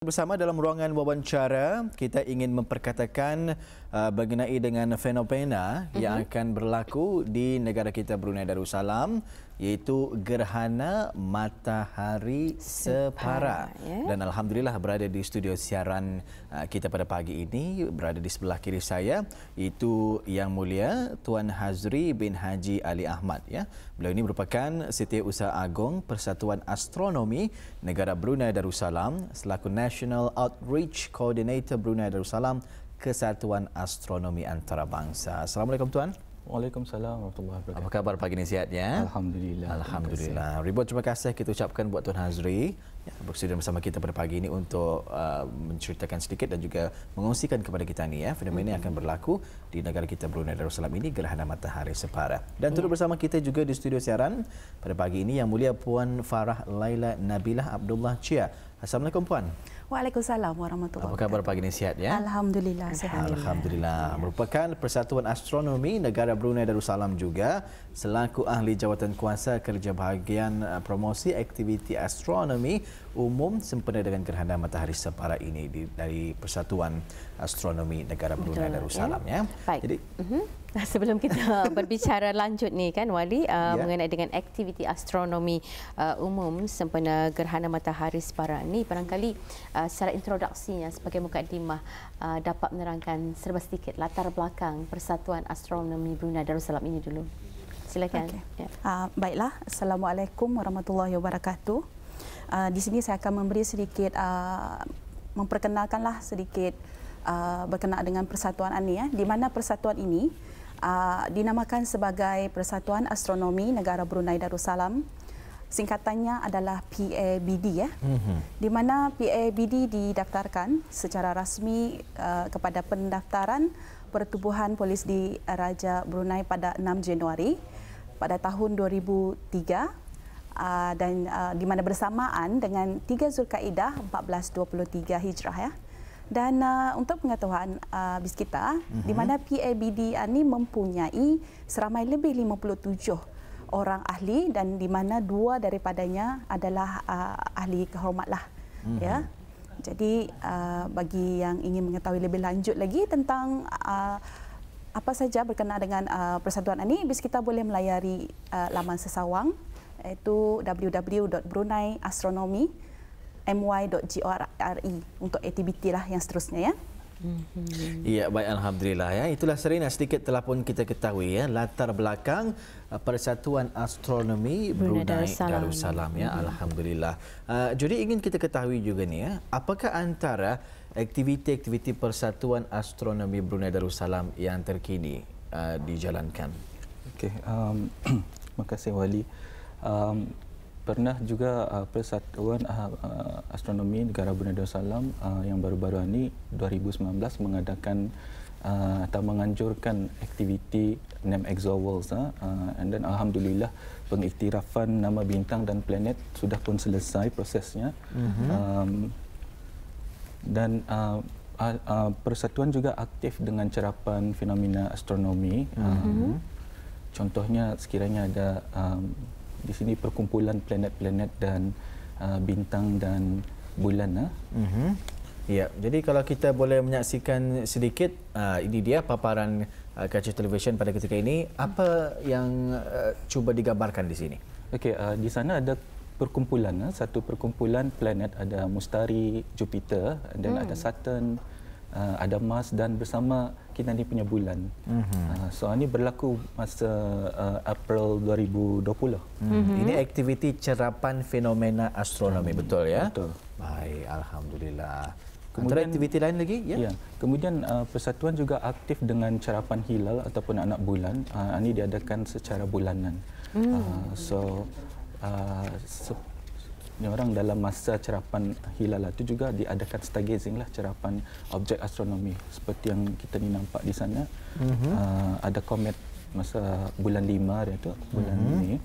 Bersama dalam ruangan wawancara, kita ingin memperkatakan mengenai dengan fenomena yang akan berlaku di negara kita Brunei Darussalam, iaitu gerhana matahari separa. Dan alhamdulillah berada di studio siaran kita pada pagi ini, berada di sebelah kiri saya, itu Yang Mulia Tuan Hazri bin Haji Ali Ahmad. Ya. Beliau ini merupakan Setiausaha Agong Persatuan Astronomi Negara Brunei Darussalam selaku National Outreach Coordinator Brunei Darussalam Kesatuan Astronomi Antarabangsa. Assalamualaikum Tuan. Waalaikumsalam warahmatullahi wabarakatuh. Apa khabar pagi ini, sihat ya? Alhamdulillah. Alhamdulillah. Ribuan terima kasih kita ucapkan buat Tuan Hazri bersedia bersama kita pada pagi ini untuk menceritakan sedikit dan juga mengongsikan kepada kita ni fenomena yang akan berlaku di negara kita Brunei Darussalam ini, gerhana matahari separa. Dan turut bersama kita juga di studio siaran pada pagi ini Yang Mulia Puan Farah Laila Nabilah Abdullah Chia. Assalamualaikum Puan. Waalaikumsalam warahmatullahi wabarakatuh. Apa khabar pagi ini, sihat ya? Alhamdulillah sihat. Alhamdulillah. Merupakan Persatuan Astronomi Negara Brunei Darussalam juga selaku ahli jawatan kuasa kerja bahagian promosi aktiviti astronomi umum sempena dengan gerhana matahari separa ini dari Persatuan Astronomi Negara Brunei Darussalam ya. Baik. Jadi sebelum kita berbicara lanjut ni kan Wali mengenai dengan aktiviti astronomi umum sempena gerhana matahari separa ni, barangkali secara introduksinya sebagai mukadimah dapat menerangkan serba sedikit latar belakang Persatuan Astronomi Brunei Darussalam ini dulu. Silakan. Okay. Baiklah, Assalamualaikum warahmatullahi wabarakatuh. Di sini saya akan memberi sedikit memperkenalkanlah sedikit berkenaan dengan persatuan ini di mana persatuan ini dinamakan sebagai Persatuan Astronomi Negara Brunei Darussalam. Singkatannya adalah PABD di mana PABD didaftarkan secara rasmi kepada pendaftaran Pertubuhan Polis di Raja Brunei pada 6 Januari pada tahun 2003 dan di mana bersamaan dengan 3 Zulkaidah 1423 Hijrah ya. Dan untuk pengetahuan bis kita, di mana PABD ini mempunyai seramai lebih 57 orang ahli dan di mana 2 daripadanya adalah ahli kehormatlah. Ya. Jadi bagi yang ingin mengetahui lebih lanjut lagi tentang apa saja berkenaan dengan persatuan ini, bis kita boleh melayari laman sesawang iaitu www.bruneiastronomy.my.gov.ri untuk aktiviti lah yang seterusnya ya. Ya, baik, alhamdulillah ya. Itulah serina sedikit telah pun kita ketahui ya latar belakang Persatuan Astronomi Brunei Darussalam ya. Alhamdulillah. Jadi ingin kita ketahui juga ni ya, apakah antara aktiviti-aktiviti Persatuan Astronomi Brunei Darussalam yang terkini dijalankan? Okey, terima kasih Wali. Pernah juga Persatuan Astronomi Negara Brunei Darussalam yang baru-baru ini 2019 mengadakan atau menganjurkan aktiviti Name ExoWorlds and then alhamdulillah pengiktirafan nama bintang dan planet sudah pun selesai prosesnya. Dan persatuan juga aktif dengan cerapan fenomena astronomi. Contohnya sekiranya ada di sini perkumpulan planet-planet dan bintang dan bulan. Ya, jadi kalau kita boleh menyaksikan sedikit, ini dia paparan kaca televisyen pada ketika ini. Apa yang cuba digambarkan di sini? Okey, di sana ada perkumpulan, satu perkumpulan planet, ada Mustari, Jupiter, dan ada Saturn, ada Mars dan bersama kita ni punya bulan. So ini berlaku masa April 2020. Ini aktiviti cerapan fenomena astronomi, betul ya? Betul. Baik, alhamdulillah. Kemudian aktiviti lain lagi ya? Kemudian persatuan juga aktif dengan cerapan hilal ataupun anak bulan. Ini diadakan secara bulanan. Orang dalam masa cerapan hilal itu juga diadakan stargazing lah, cerapan objek astronomi seperti yang kita ni nampak di sana. Ada komet masa bulan 5 iaitu bulan ini.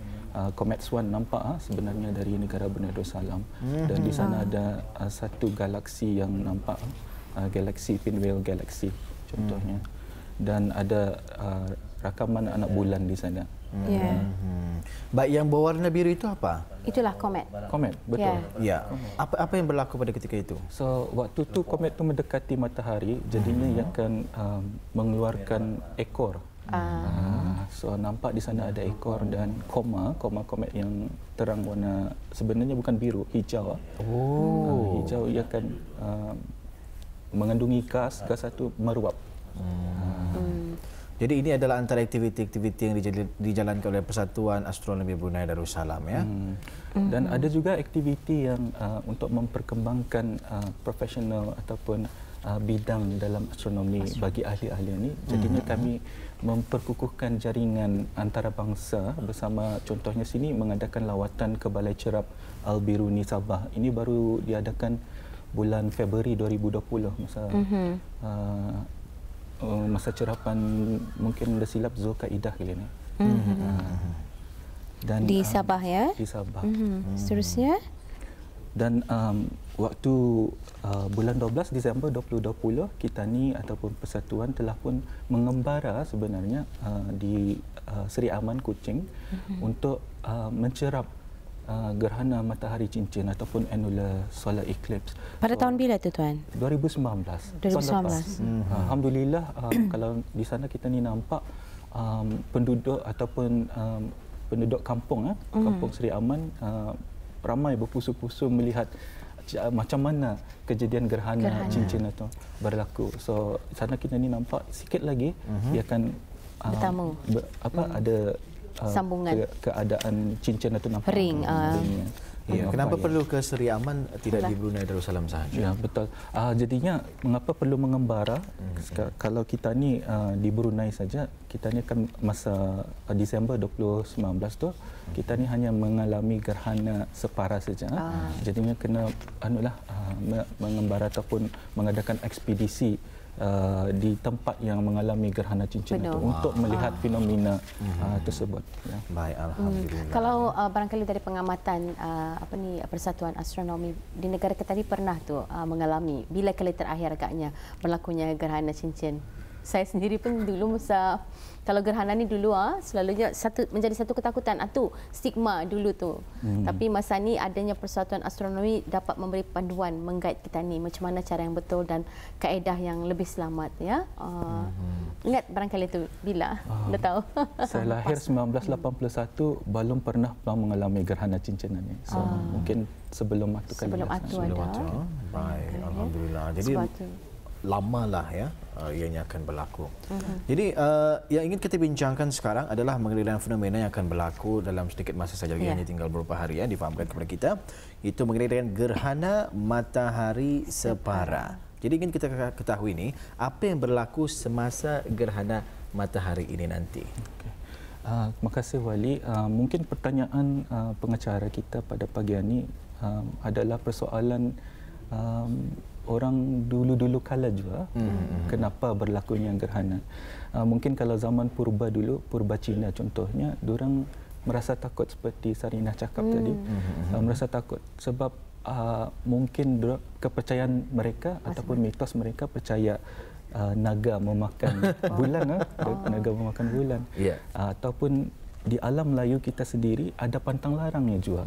Komet Swan nampak sebenarnya dari negara Brunei Darussalam. Dan di sana ada satu galaksi yang nampak, galaksi Pinwheel Galaxy contohnya. Dan ada rakaman anak bulan di sana. Ya. Baik, yang berwarna biru itu apa? Itulah komet. Komet, betul. Ya. Apa yang berlaku pada ketika itu? So waktu tu komet tu mendekati matahari, jadinya ia akan mengeluarkan ekor. So nampak di sana ada ekor dan koma komet yang terang warna sebenarnya bukan biru, hijau. Hijau ia akan mengandungi gas itu meruap. Jadi ini adalah antara aktiviti-aktiviti yang dijalankan oleh Persatuan Astronomi Brunei Darussalam, ya. Dan ada juga aktiviti yang untuk memperkembangkan profesional ataupun bidang dalam astronomi bagi ahli-ahli ini. Jadinya kami memperkukuhkan jaringan antarabangsa bersama, contohnya sini mengadakan lawatan ke Balai Cerap Al-Biruni Sabah. Ini baru diadakan bulan Februari 2020 masa cerapan mungkin dah silap Zulkaidah kali ini. Dan Di Sabah, ya? Di Sabah. Seterusnya? Dan waktu bulan 12 Disember 2020, kita ni ataupun persatuan telah pun mengembara sebenarnya di Seri Aman Kuching untuk mencerap gerhana matahari cincin ataupun annular solar eclipse. Pada tahun bila tu, Tuan? 2019. 2019. Alhamdulillah, kalau di sana kita ni nampak penduduk ataupun penduduk kampung, kampung Seri Aman ramai berpusu-pusu melihat macam mana kejadian gerhana cincin itu berlaku. So sana kita ni nampak sikit lagi dia akan bertamu. Ada sambungan keadaan cincin itu nampak ring. Ya. Kenapa perlu ke Seri Aman tidak di Brunei Darussalam sahaja? Ya, betul. Jadinya mengapa perlu mengembara? Kalau kita ni di Brunei saja, kita ni akan masa Disember 2019 tu kita ni hanya mengalami gerhana separa saja. Jadinya kena mengembara ataupun mengadakan ekspedisi di tempat yang mengalami gerhana cincin itu untuk melihat fenomena tersebut. Ya. Baik, alhamdulillah. Kalau barangkali dari pengamatan Persatuan Astronomi di negara kita ni pernah tu mengalami bila kali terakhir agaknya berlakunya gerhana cincin. Saya sendiri pun dulu masa kalau gerhana ni dulu selalunya menjadi satu ketakutan tu stigma dulu tu. Tapi masa ni adanya Persatuan Astronomi dapat memberi panduan mengguide kita ni macam mana cara yang betul dan kaedah yang lebih selamat, ya. Ingat barangkali tu bila dah tahu. Saya lahir 1981 belum pernah mengalami gerhana cincin ni. So mungkin sebelum itu kali. Sebelum itu ada. Baik, alhamdulillah. Jadi lamalah, ya, ianya akan berlaku. Jadi yang ingin kita bincangkan sekarang adalah mengenai fenomena yang akan berlaku dalam sedikit masa saja lagi, hanya tinggal beberapa hari, ya, difahamkan kepada kita. Itu mengenai dengan gerhana matahari separa. Jadi ingin kita ketahui ini apa yang berlaku semasa gerhana matahari ini nanti. Terima kasih, Wali. Mungkin pertanyaan pengacara kita pada pagi ini adalah persoalan orang dulu-dulu kala juga, kenapa berlakunya gerhana. Mungkin kalau zaman purba dulu, purba Cina contohnya, diorang merasa takut seperti Sarinah cakap tadi, merasa takut sebab mungkin kepercayaan mereka ataupun mitos mereka percaya naga memakan bulan, naga memakan bulan, ataupun di alam Melayu kita sendiri ada pantang larangnya juga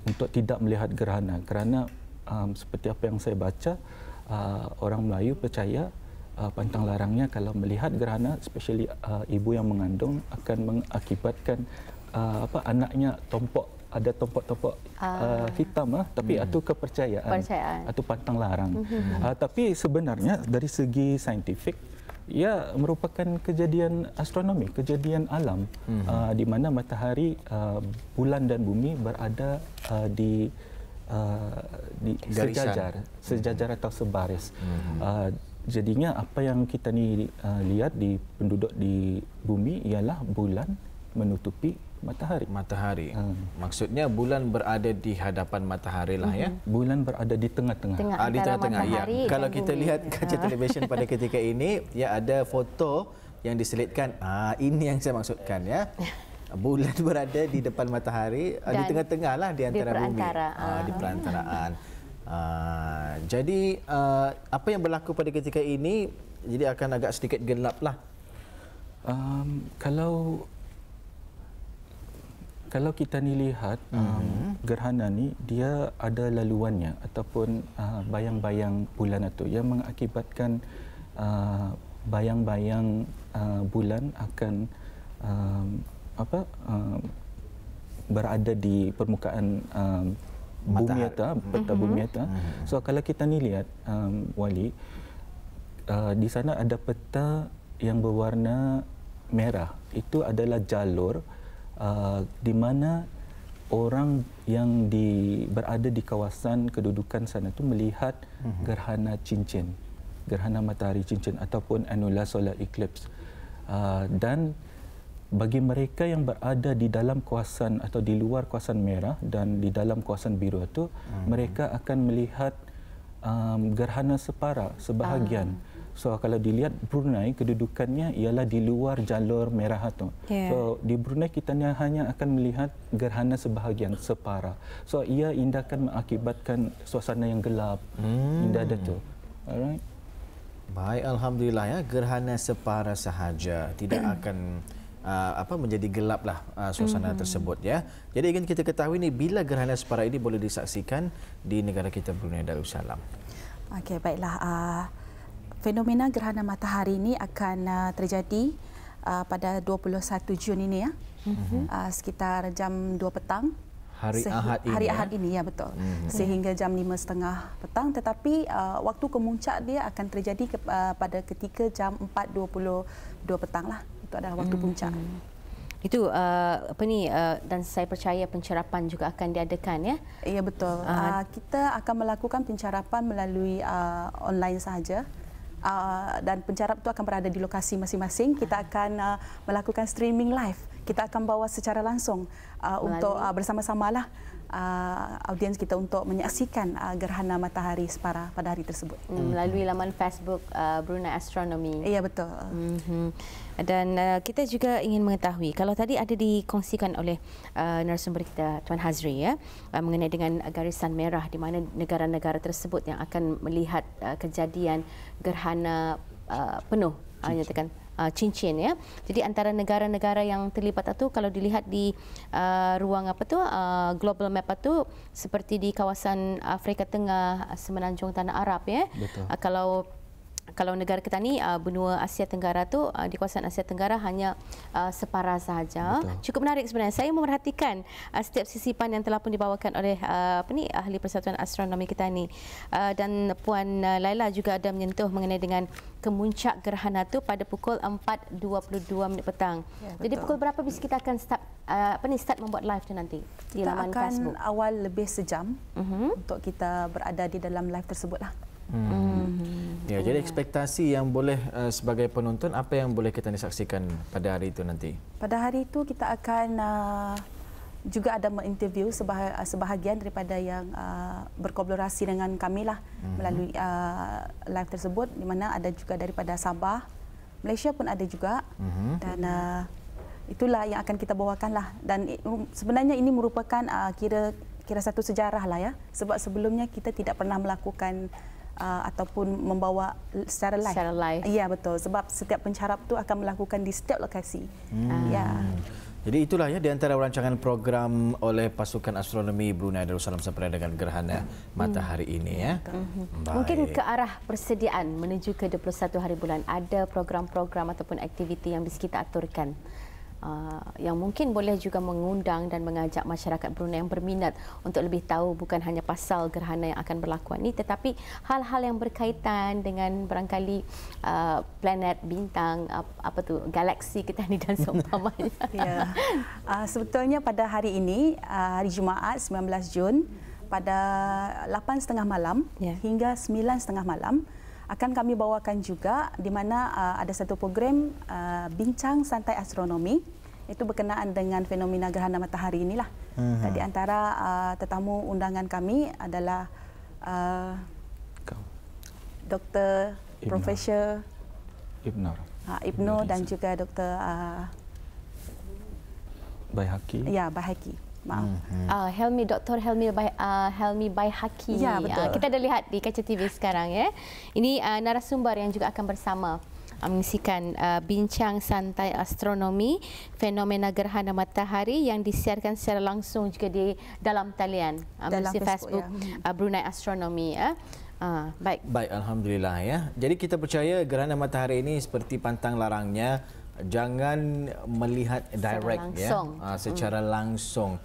untuk tidak melihat gerhana kerana seperti apa yang saya baca, orang Melayu percaya pantang larangnya kalau melihat gerhana, especially ibu yang mengandung, akan mengakibatkan anaknya ada tompok-tompok hitam, tapi itu kepercayaan, itu pantang larang. Tapi sebenarnya dari segi saintifik, ia merupakan kejadian astronomi, kejadian alam, di mana matahari, bulan dan bumi berada di sejajar atau sebaris. Jadinya apa yang kita ni lihat di penduduk di bumi ialah bulan menutupi matahari. Maksudnya bulan berada di hadapan matahari lah, ya. Bulan berada di tengah-tengah. Di tengah-tengah, ya. Kalau kita lihat kaca televisyen pada ketika ini, ya, ada foto yang diselitkan. Ini yang saya maksudkan, ya. Bulan berada di depan matahari, di tengah-tengah lah di antara bumi, di perantaraan. Jadi apa yang berlaku pada ketika ini jadi akan agak sedikit gelap lah. Kalau kalau kita ni lihat gerhana ni dia ada laluannya ataupun bayang-bayang bulan itu yang mengakibatkan bayang-bayang bulan akan berada di permukaan bumi atas, peta bumi atas. So kalau kita ni lihat Wali, di sana ada peta yang berwarna merah. Itu adalah jalur di mana orang yang berada di kawasan kedudukan sana itu melihat gerhana cincin, gerhana matahari cincin ataupun annular solar eclipse. Dan bagi mereka yang berada di dalam kawasan atau di luar kawasan merah dan di dalam kawasan biru itu, mereka akan melihat gerhana separa, sebahagian. So kalau dilihat Brunei, kedudukannya ialah di luar jalur merah itu. So di Brunei kita hanya akan melihat gerhana sebahagian, separa. So ia akan mengakibatkan suasana yang gelap. Indah itu. Alright. Baik, alhamdulillah ya, gerhana separa sahaja, tidak akan menjadi gelaplah suasana tersebut ya. Jadi ingin kita ketahui ni bila gerhana separa ini boleh disaksikan di negara kita Brunei Darussalam. Okey, baiklah. Fenomena gerhana matahari ini akan terjadi pada 21 Jun ini ya. Sekitar jam 2 petang. Hari Ahad ini ya, betul. Sehingga jam 5.30 petang, tetapi waktu kemuncak dia akan terjadi pada ketika jam 4.22 petang lah. Itu adalah waktu puncak. Itu dan saya percaya pencerapan juga akan diadakan ya. Ya, betul. Kita akan melakukan pencerapan melalui online sahaja. Dan pencarap itu akan berada di lokasi masing-masing. Kita akan melakukan streaming live. Kita akan bawa secara langsung untuk bersama-samalah audiens kita untuk menyaksikan gerhana matahari separa pada hari tersebut. Melalui laman Facebook Brunei Astronomy. Ya, betul. Dan kita juga ingin mengetahui, kalau tadi ada dikongsikan oleh narasumber kita Tuan Hazri ya, mengenai dengan garisan merah di mana negara-negara tersebut yang akan melihat kejadian gerhana penuh, nyatakan cincin ya. Jadi antara negara-negara yang terlibat itu kalau dilihat di ruang global map itu seperti di kawasan Afrika Tengah, semenanjung Tanah Arab ya. Kalau negara kita ni benua Asia Tenggara tu di kawasan Asia Tenggara hanya separa sahaja. Cukup menarik sebenarnya. Saya memerhatikan setiap sisipan yang telah pun dibawakan oleh ahli Persatuan Astronomi kita ni. Dan Puan Laila juga ada menyentuh mengenai dengan kemuncak gerhana tu pada pukul 4.22 petang. Jadi pukul berapa bisa kita akan start membuat live tu nanti di laman Facebook? Kita akan awal lebih sejam untuk kita berada di dalam live tersebutlah. Ya, jadi ekspektasi yang boleh sebagai penonton, apa yang boleh kita saksikan pada hari itu nanti? Pada hari itu kita akan juga ada menginterview sebahagian daripada yang berkolaborasi dengan kami lah melalui live tersebut, di mana ada juga daripada Sabah, Malaysia pun ada juga, dan itulah yang akan kita bawakan lah. Dan sebenarnya ini merupakan kira satu sejarah lah ya, sebab sebelumnya kita tidak pernah melakukan ataupun membawa secara live. Ya, betul. Sebab setiap pencarap tu akan melakukan di setiap lokasi. Ya. Jadi itulah ya di antara rancangan program oleh Pasukan Astronomi Brunei Darussalam sempena dengan gerhana matahari ini ya. Mungkin ke arah persediaan menuju ke 21 hari bulan, ada program-program ataupun aktiviti yang bisa kita aturkan. Yang mungkin boleh juga mengundang dan mengajak masyarakat Brunei yang berminat untuk lebih tahu bukan hanya pasal gerhana yang akan berlaku ini, tetapi hal-hal yang berkaitan dengan barangkali planet, bintang, galaksi kita ni dan seumpamanya. Ya. Sebetulnya pada hari ini, hari Jumaat 19 Jun, pada 8.30 malam hingga 9.30 malam, akan kami bawakan juga di mana ada satu program bincang santai astronomi, itu berkenaan dengan fenomena gerhana matahari inilah. Di antara tetamu undangan kami adalah Dr. Profesor Ibnu dan juga Dr. Baihaqi. Ya, Baihaqi. Maaf. Dr. Helmi Baihaqi. Ya, betul. Kita dah lihat di kaca TV sekarang ya. Ini narasumber yang juga akan bersama mengisikan bincang santai astronomi fenomena gerhana matahari yang disiarkan secara langsung juga di dalam talian Dalam Facebook Brunei Astronomi. Baik. Baik, alhamdulillah ya. Jadi kita percaya gerhana matahari ini seperti pantang larangnya, jangan melihat direct secara langsung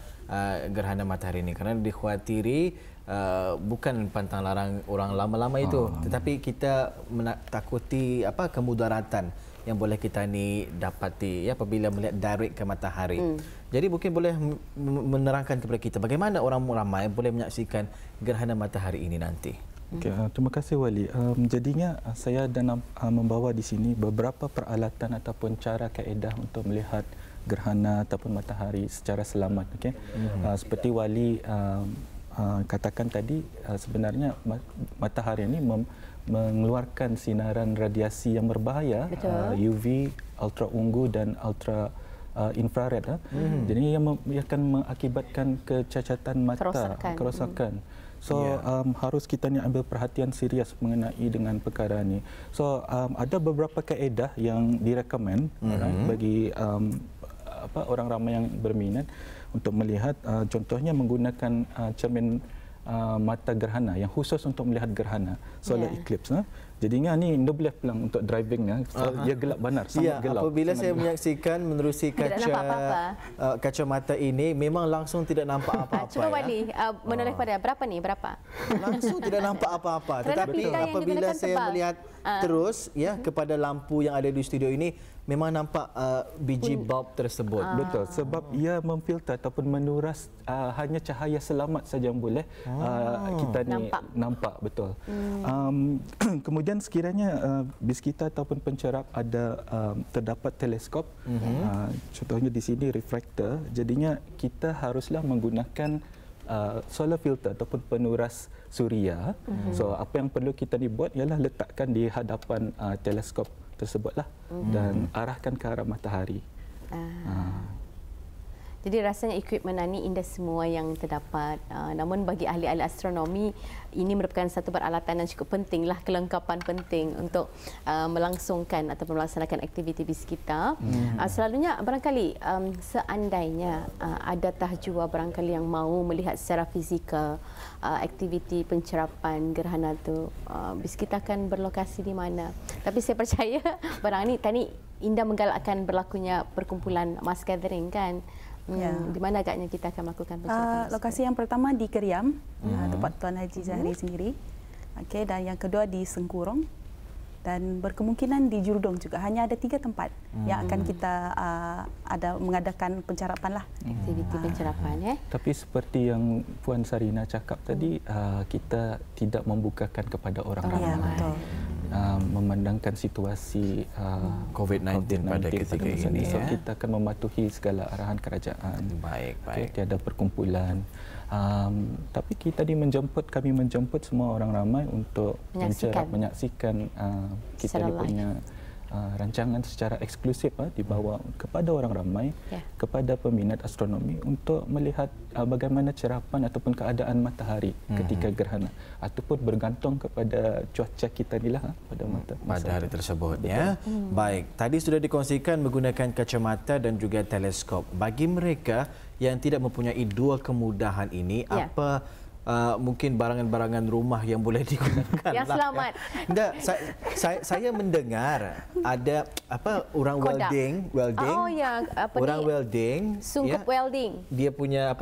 gerhana matahari ini kerana dikhawatiri bukan pantang larang orang lama-lama itu, tetapi kita takuti kemudaratan yang boleh kita ni dapati apabila melihat direct ke matahari. Jadi mungkin boleh menerangkan kepada kita bagaimana orang ramai boleh menyaksikan gerhana matahari ini nanti. Okay, terima kasih Wali. Jadinya saya dan membawa di sini beberapa peralatan ataupun cara kaedah untuk melihat gerhana ataupun matahari secara selamat. Okay? Seperti Wali katakan tadi, sebenarnya matahari ini mengeluarkan sinaran radiasi yang berbahaya, UV, ultra ungu dan ultra infrared. Jadi yang akan mengakibatkan kecacatan mata, kerosakan. So harus kita ni ambil perhatian serius mengenai dengan perkara ini. So ada beberapa kaedah yang direkomend bagi orang ramai yang berminat untuk melihat, contohnya menggunakan cermin mata gerhana yang khusus untuk melihat gerhana solar eclipse. Jadinya ni anda boleh pulang untuk driving dia gelap benar, sangat gelap. Apabila saya menyaksikan menerusi kacamata ini memang langsung tidak nampak apa-apa. Cuba Wali menoleh pada berapa ni? Berapa? Langsung tidak nampak apa-apa. Tetapi apabila saya melihat terus kepada lampu yang ada di studio ini memang nampak biji bulb tersebut. Betul, sebab ia memfilter ataupun menuras hanya cahaya selamat saja yang boleh kita ni nampak betul. Kemudian sekiranya bis kita ataupun pencerap ada terdapat teleskop, contohnya di sini refraktor, jadinya kita haruslah menggunakan solar filter ataupun penuras suria. So apa yang perlu kita ni buat ialah letakkan di hadapan teleskop tersebutlah dan arahkan ke arah matahari. Jadi rasanya equipment ini indah semua yang terdapat. Namun bagi ahli-ahli astronomi ini merupakan satu peralatan yang cukup pentinglah, kelengkapan penting untuk melangsungkan atau melaksanakan aktiviti bis kita. Selalunya barangkali seandainya ada tahjua barangkali yang mahu melihat secara fizikal aktiviti pencerapan gerhana itu, bis kita akan berlokasi di mana. Tapi saya percaya barang ini tadi indah menggalakkan berlakunya perkumpulan mass gathering kan. Di mana agaknya kita akan melakukan pencerapan? Lokasi yang pertama di Keriam, tempat Tuan Haji Zahri sendiri. Okay, dan yang kedua di Sengkurong dan berkemungkinan di Jurudong juga. Hanya ada 3 tempat yang akan kita ada mengadakan pencerapan lah. Aktiviti pencerapan. Tapi seperti yang Puan Sarina cakap tadi, kita tidak membukakan kepada orang ramai. Betul. Memandangkan situasi COVID-19 pada ketika ini. So, kita akan mematuhi segala arahan kerajaan. Baik. Tiada perkumpulan. Tapi kita kami menjemput semua orang ramai untuk menyaksikan kita punya rancangan secara eksklusif dibawa kepada orang ramai, kepada peminat astronomi untuk melihat bagaimana cerapan ataupun keadaan matahari ketika gerhana ataupun bergantung kepada cuaca kita nilah pada hari tersebut. Baik, tadi sudah dikongsikan menggunakan kacamata dan juga teleskop. Bagi mereka yang tidak mempunyai dua kemudahan ini, apa mungkin barangan-barangan rumah yang boleh digunakan yang selamat. Tidak, saya mendengar ada orang welding, orang welding, sungkup welding. Dia punya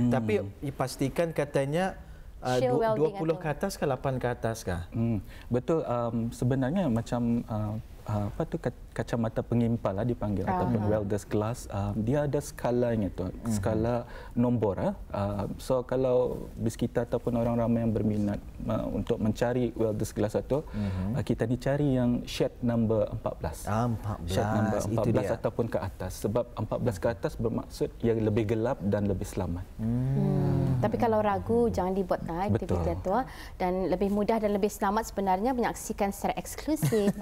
tapi pastikan katanya 20 ke atas ke 8 ke atas kah? Betul, sebenarnya macam kacamata pengimpal dipanggil ataupun welder's glass, dia ada skalanya tu, skala nombor. So kalau bis kita ataupun orang ramai yang berminat untuk mencari welder's glass itu, kita dicari yang shade number 14. 14. Shade number 14 ataupun ke atas, sebab 14 ke atas bermaksud ia lebih gelap dan lebih selamat. Tapi kalau ragu jangan dibuat aktiviti itu, dan lebih mudah dan lebih selamat sebenarnya menyaksikan secara eksklusif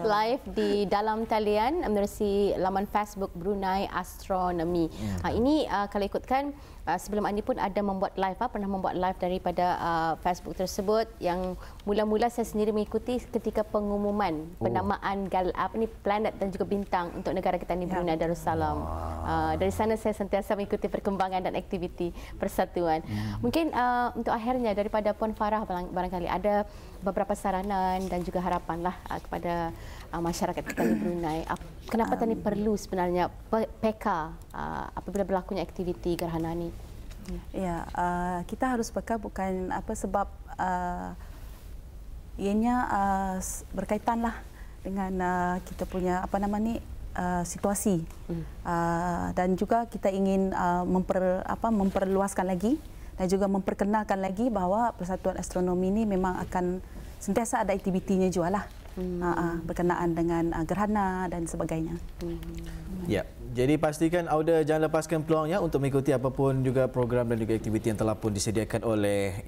live di dalam talian menerusi laman Facebook Brunei Astronomi. Ini kalau ikutkan sebelum ini pun ada membuat live, pernah membuat live daripada Facebook tersebut yang mula-mula saya sendiri mengikuti ketika pengumuman penamaan planet dan juga bintang untuk negara kita ni, Brunei Darussalam. Dari sana saya sentiasa mengikuti perkembangan dan aktiviti persatuan. Mungkin untuk akhirnya daripada Puan Farah barangkali ada beberapa saranan dan juga harapanlah kepada masyarakat kita di Brunei. Kenapa tadi perlu sebenarnya PK apabila berlakunya aktiviti gerhana ini? Ya, kita harus peka bukan sebab ianya berkaitanlah dengan kita punya situasi dan juga kita ingin memperluaskan lagi dan juga memperkenalkan lagi bahawa Persatuan Astronomi ini memang akan sentiasa ada aktivitinya juga lah berkenaan dengan gerhana dan sebagainya. Ya, jadi pastikan Auda jangan lepaskan peluangnya untuk mengikuti apapun juga program dan juga aktiviti yang telah pun disediakan oleh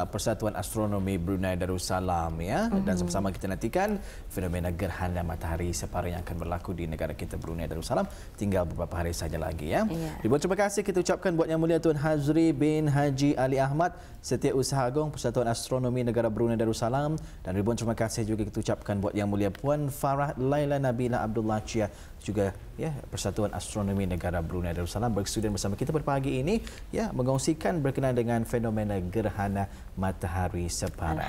Persatuan Astronomi Brunei Darussalam dan sama-sama kita nantikan fenomena gerhana matahari separuh yang akan berlaku di negara kita Brunei Darussalam tinggal beberapa hari saja lagi Ribuan terima kasih kita ucapkan buat Yang Mulia Tuan Hazri bin Haji Ali Ahmad, Setiausaha Agong Persatuan Astronomi Negara Brunei Darussalam, dan ribuan terima kasih juga kita ucapkan buat Yang Mulia Puan Farah Laila Nabila Abdullah Chia juga Persatuan Astronomi Negara Brunei Darussalam bersetudian bersama kita pada pagi ini mengongsikan berkenaan dengan fenomena gerhana matahari separuh.